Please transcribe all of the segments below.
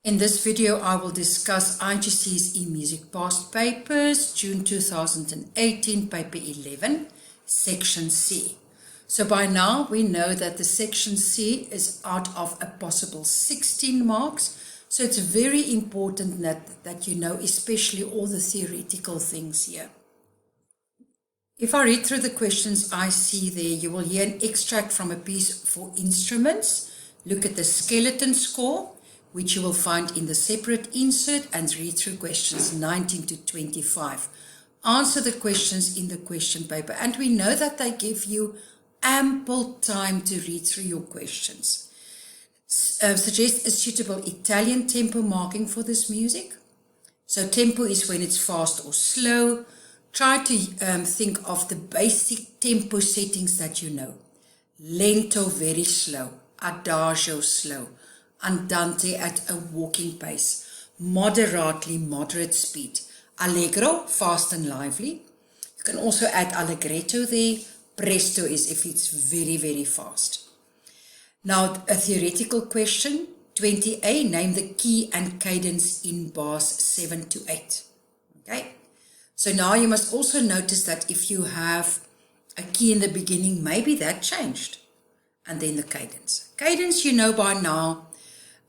In this video, I will discuss Igcse's eMusic past papers, June 2018, paper 11, section C. So by now, we know that the section C is out of a possible 16 marks. So it's very important that you know especially all the theoretical things here. If I read through the questions I see there, you will hear an extract from a piece for instruments. Look at the skeleton score, which you will find in the separate insert, and read through questions 19 to 25. Answer the questions in the question paper, and we know that they give you ample time to read through your questions. Suggest a suitable Italian tempo marking for this music. So tempo is when it's fast or slow. Try to think of the basic tempo settings that you know. Lento, very slow. Adagio, slow. Andante at a walking pace, moderately moderate speed, allegro, fast and lively. You can also add allegretto there. Presto is if it's very, very fast. Now, a theoretical question, 20A, name the key and cadence in bars 7 to 8. Okay, so now you must also notice that if you have a key in the beginning, maybe that changed. And then the cadence. Cadence, you know by now,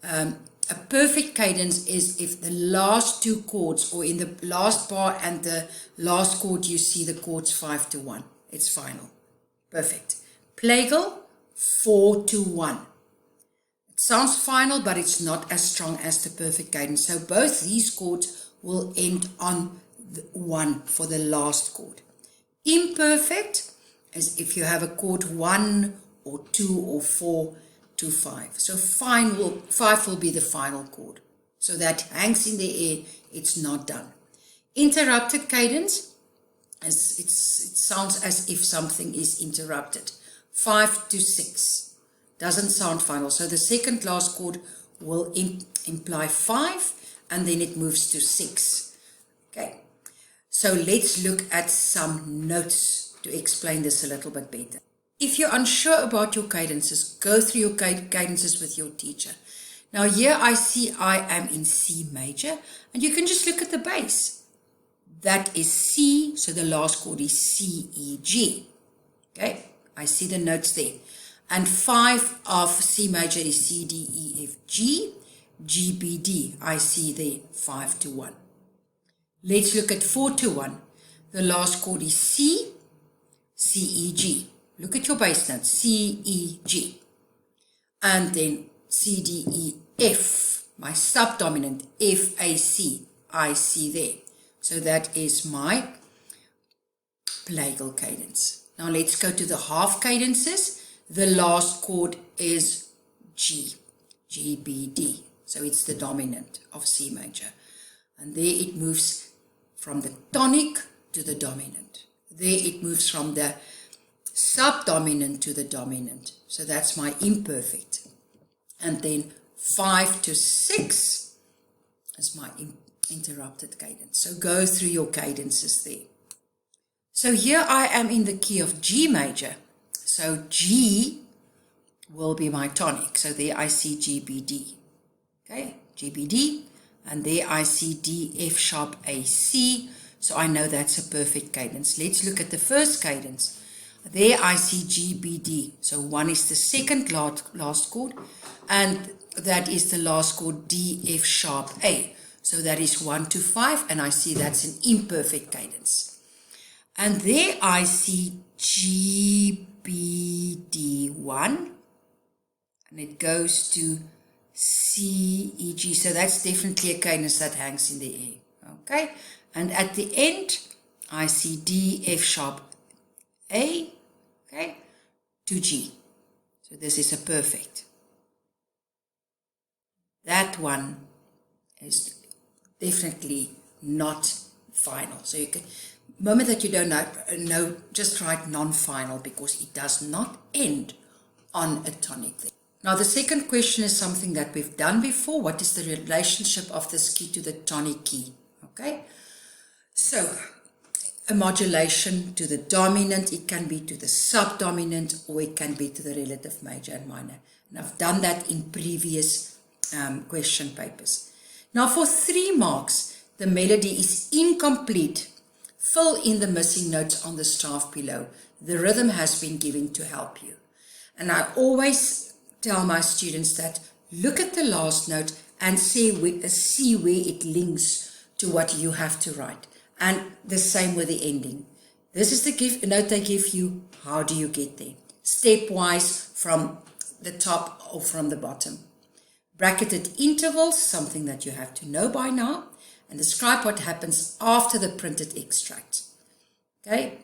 a perfect cadence is if the last two chords, or in the last bar and the last chord, you see the chords 5 to 1. It's final. Perfect. Plagal, 4 to 1. It sounds final, but it's not as strong as the perfect cadence. So both these chords will end on the 1 for the last chord. Imperfect is if you have a chord 1 or 2 or 4 to 5. So 5 will be the final chord. So that hangs in the air, it's not done. Interrupted cadence, it sounds as if something is interrupted. 5 to 6, doesn't sound final. So the second last chord will imply 5, and then it moves to 6. Okay, so let's look at some notes to explain this a little bit better. If you're unsure about your cadences, go through your cadences with your teacher. Now here I see I am in C major, and you can just look at the bass. That is C, so the last chord is C, E, G. Okay, I see the notes there. And 5 of C major is C, D, E, F, G, G, B, D. I see there 5 to 1. Let's look at 4 to 1. The last chord is C, C, E, G. Look at your bass notes, C, E, G. And then C, D, E, F, my subdominant, F, A, C, I see there. So that is my plagal cadence. Now let's go to the half cadences. The last chord is G, G, B, D. So it's the dominant of C major. And there it moves from the tonic to the dominant. There it moves from the subdominant to the dominant. So that's my imperfect. And then 5 to 6 is my interrupted cadence. So go through your cadences there. So here I am in the key of G major. So G will be my tonic. So there I see G, B, D. Okay, G, B, D. And there I see D, F sharp, A, C. So I know that's a perfect cadence. Let's look at the first cadence. There I see G, B, D. So 1 is the second last chord, and that is the last chord D, F sharp, A. So that is 1 to 5, and I see that's an imperfect cadence. And there I see G, B, D, 1, and it goes to C, E, G. So that's definitely a cadence that hangs in the air. Okay, and at the end I see D, F sharp, A, okay, to G. So this is a perfect. That one is definitely not final. So you can, the moment that you don't know, just write non-final, because it does not end on a tonic there. Now the second question is something that we've done before. What is the relationship of this key to the tonic key? Okay, so a modulation to the dominant, it can be to the subdominant, or it can be to the relative major and minor. And I've done that in previous question papers. Now for 3 marks, the melody is incomplete. Fill in the missing notes on the staff below. The rhythm has been given to help you. And I always tell my students that look at the last note and see where it links to what you have to write. And the same with the ending. This is the note they give you. How do you get there? Stepwise from the top or from the bottom. Bracketed intervals, something that you have to know by now. And describe what happens after the printed extract. Okay?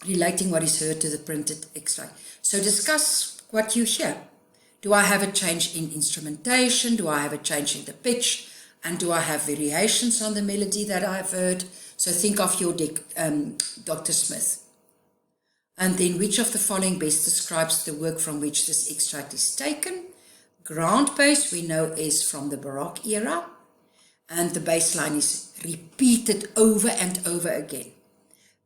Relating what is heard to the printed extract. So discuss what you hear. Do I have a change in instrumentation? Do I have a change in the pitch? And do I have variations on the melody that I've heard? So think of your Dr. Smith. And then which of the following best describes the work from which this extract is taken? Ground bass we know is from the Baroque era. And the bass line is repeated over and over again.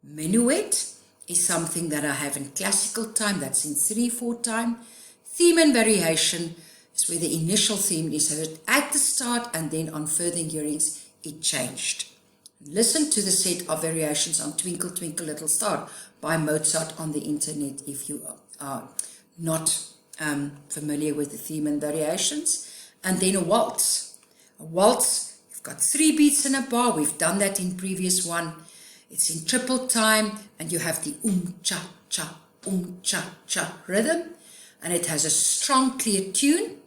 Minuet is something that I have in classical time, that's in 3/4 time. Theme and variation is where the initial theme is heard at the start and then on further hearings it changed. Listen to the set of variations on Twinkle Twinkle Little Star by Mozart on the internet if you are not familiar with the theme and variations. And then a waltz. A waltz, you've got 3 beats in a bar, we've done that in previous one. It's in triple time and you have the cha rhythm. And it has a strong, clear tune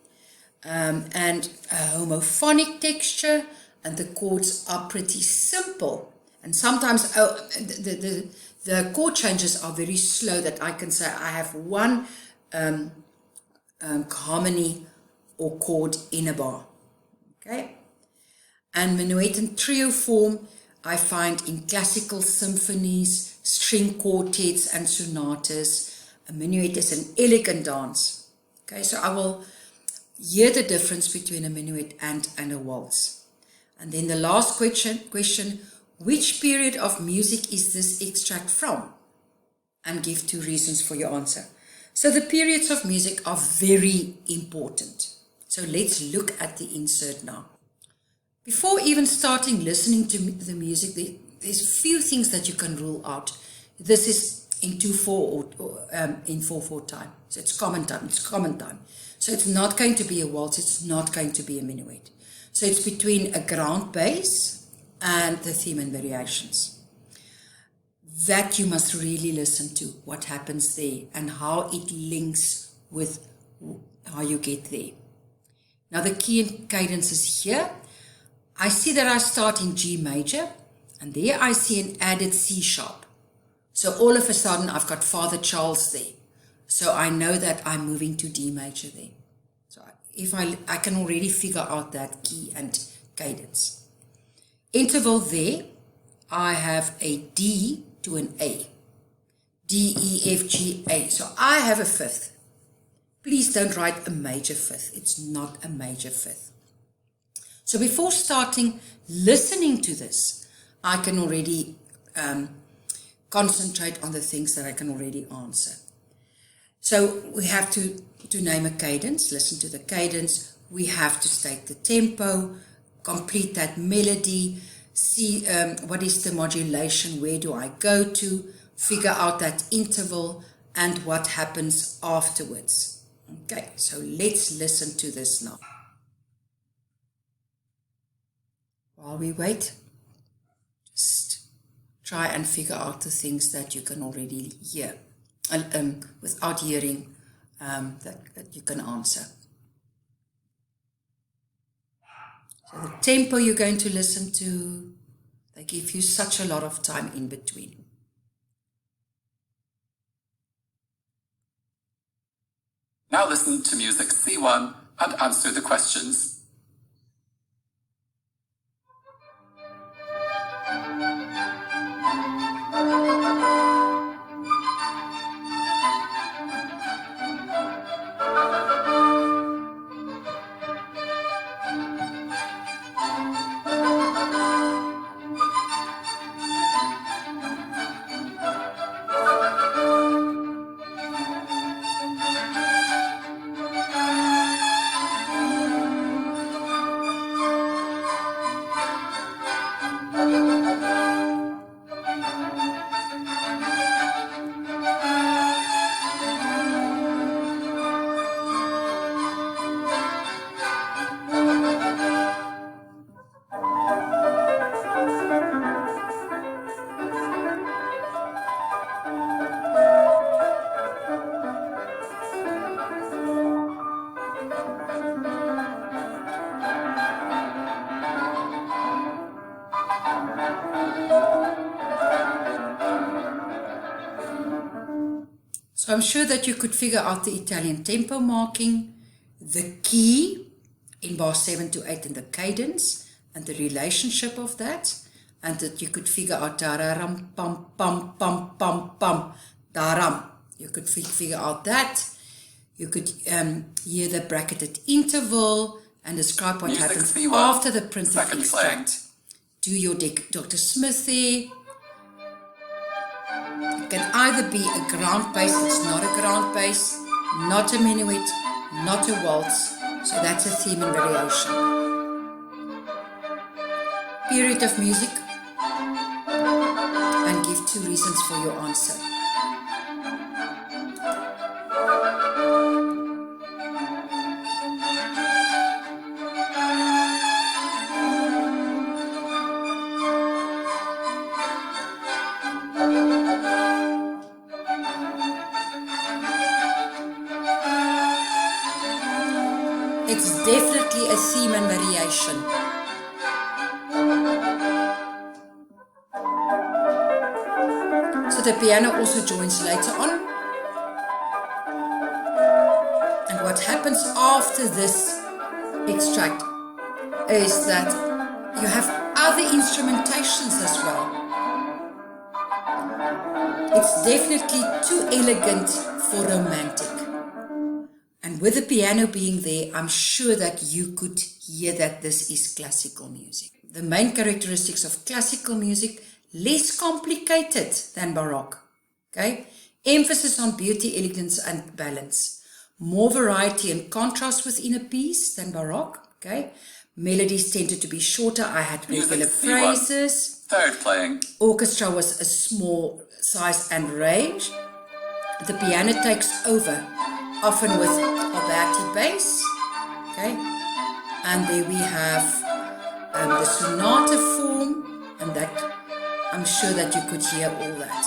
and a homophonic texture, and the chords are pretty simple. And sometimes the chord changes are very slow that I can say I have one harmony or chord in a bar. Okay? And minuet and trio form I find in classical symphonies, string quartets and sonatas. A minuet is an elegant dance. Okay, so I will hear the difference between a minuet and a waltz. And then the last question, which period of music is this extract from? And give 2 reasons for your answer. So the periods of music are very important. So let's look at the insert now. Before even starting listening to the music, there's a few things that you can rule out. This is in 2/4 or in 4/4 time. So it's common time. So it's not going to be a waltz. It's not going to be a minuet. So it's between a ground bass and the theme and variations. That you must really listen to what happens there and how it links with how you get there. Now the key and cadence is here. I see that I start in G major and there I see an added C sharp. So all of a sudden I've got Father Charles there. So I know that I'm moving to D major there. So if I can already figure out that key and cadence. Interval there, I have a D to an A. D, E, F, G, A. So I have a 5th. Please don't write a major 5th. It's not a major 5th. So before starting listening to this, I can already concentrate on the things that I can already answer. So we have to name a cadence, listen to the cadence. We have to state the tempo, complete that melody, see what is the modulation, where do I go to, figure out that interval and what happens afterwards. Okay, so let's listen to this now. While we wait, just try and figure out the things that you can already hear without hearing that you can answer. So the tempo you're going to listen to, they give you such a lot of time in between. Now listen to music C1 and answer the questions. So I'm sure that you could figure out the Italian tempo marking, the key in bar 7 to 8 and the cadence and the relationship of that, and that you could figure out da-ra-ram, pam, pam, pam, pam, pam, da-ram. You could figure out that. You could hear the bracketed interval and describe what happens after the printed extract. Do your Dr. Smithy. It can either be a ground bass, it's not a ground bass, not a minuet, not a waltz, so that's a theme and variation. Period of music, and give 2 reasons for your answer. It's definitely a theme and variation. So the piano also joins later on. And what happens after this extract is that you have other instrumentations as well. It's definitely too elegant for romantic. And with the piano being there, I'm sure that you could hear that this is classical music. The main characteristics of classical music, less complicated than Baroque. Okay? Emphasis on beauty, elegance, and balance. More variety and contrast within a piece than Baroque. Okay? Melodies tended to be shorter. I had regular phrases. Third playing. Orchestra was a small size and range. The piano takes over, often with alberti bass, okay, and there we have the sonata form, and that I'm sure that you could hear all that.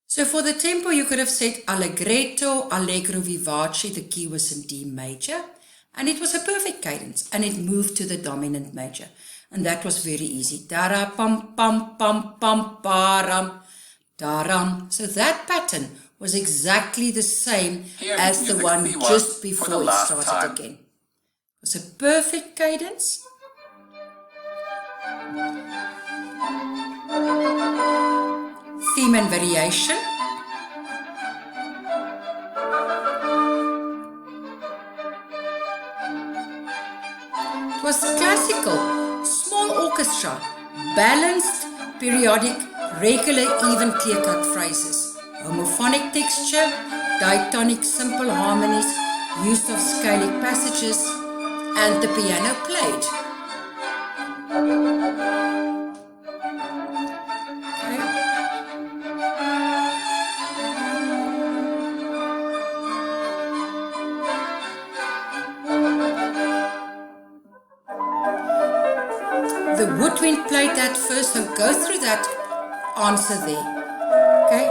So for the tempo, you could have said allegretto, allegro vivace, the key was in D major, and it was a perfect cadence, and it moved to the dominant major, and that was very easy. Da-ra, pam, pam, pam, pam, pa-ram, da-ram. So that pattern was exactly the same as the one just before it started again. It was a perfect cadence. Theme and variation. It was classical, small orchestra, balanced, periodic, regular, even clear-cut phrases, homophonic texture, diatonic simple harmonies, use of scalic passages, and the piano played. The woodwind played that first, so go through that answer there. Okay?